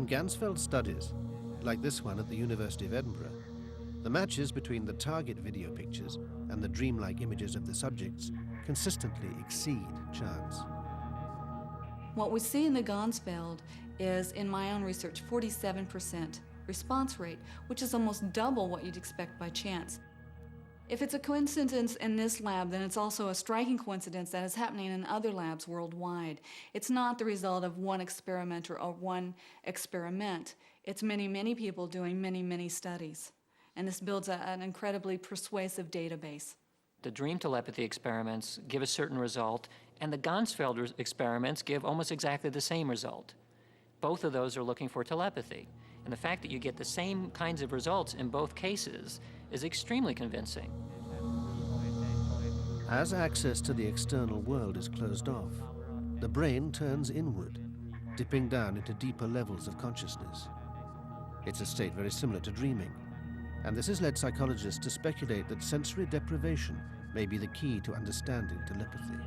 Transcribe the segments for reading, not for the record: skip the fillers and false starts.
In Ganzfeld studies, like this one at the University of Edinburgh, the matches between the target video pictures and the dreamlike images of the subjects consistently exceed chance. What we see in the Ganzfeld is, in my own research, 47% response rate, which is almost double what you'd expect by chance. If it's a coincidence in this lab, then it's also a striking coincidence that is happening in other labs worldwide. It's not the result of one experimenter or one experiment. It's many, many people doing many, many studies. And this builds an incredibly persuasive database. The dream telepathy experiments give a certain result, and the Ganzfeld experiments give almost exactly the same result. Both of those are looking for telepathy. And the fact that you get the same kinds of results in both cases is extremely convincing. As access to the external world is closed off, the brain turns inward, dipping down into deeper levels of consciousness. It's a state very similar to dreaming, and this has led psychologists to speculate that sensory deprivation may be the key to understanding telepathy.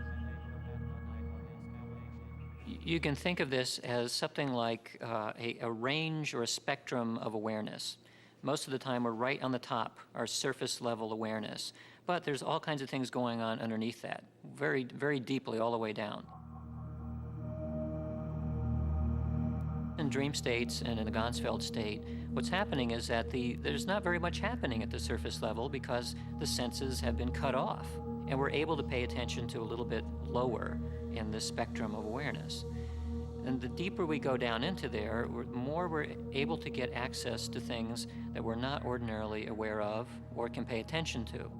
You can think of this as something like a range or a spectrum of awareness. Most of the time we're right on the top, our surface level awareness. But there's all kinds of things going on underneath that, very, very deeply all the way down. In dream states and in the Ganzfeld state, what's happening is that there's not very much happening at the surface level because the senses have been cut off. And we're able to pay attention to a little bit lower in the spectrum of awareness. And the deeper we go down into there, the more we're able to get access to things that we're not ordinarily aware of or can pay attention to.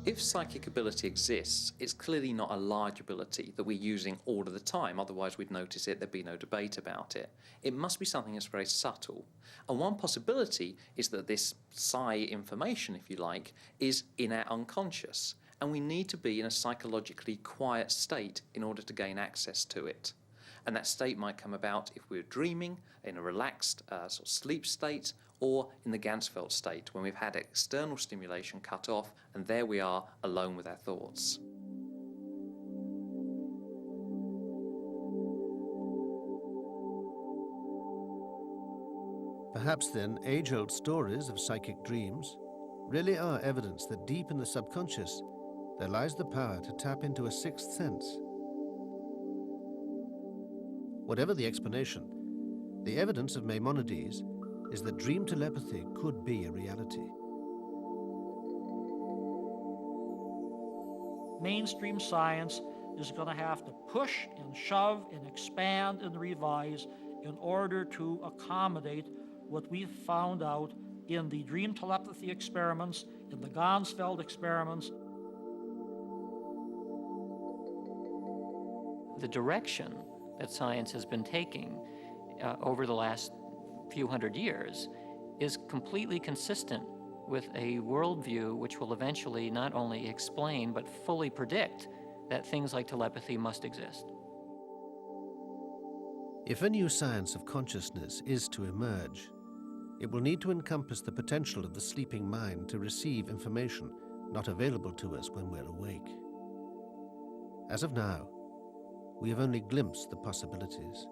If psychic ability exists, it's clearly not a large ability that we're using all of the time, otherwise we'd notice it, there'd be no debate about it. It must be something that's very subtle. And one possibility is that this psi information, if you like, is in our unconscious, and we need to be in a psychologically quiet state in order to gain access to it. And that state might come about if we're dreaming, in a relaxed sort of sleep state, or in the Ganzfeld state, when we've had external stimulation cut off, and there we are, alone with our thoughts. Perhaps then, age-old stories of psychic dreams really are evidence that deep in the subconscious there lies the power to tap into a sixth sense. Whatever the explanation, the evidence of Maimonides is that dream telepathy could be a reality. Mainstream science is going to have to push and shove and expand and revise in order to accommodate what we've found out in the dream telepathy experiments, in the Ganzfeld experiments. The direction that science has been taking over the last few hundred years is completely consistent with a worldview which will eventually not only explain but fully predict that things like telepathy must exist. If a new science of consciousness is to emerge, it will need to encompass the potential of the sleeping mind to receive information not available to us when we're awake. As of now, we have only glimpsed the possibilities.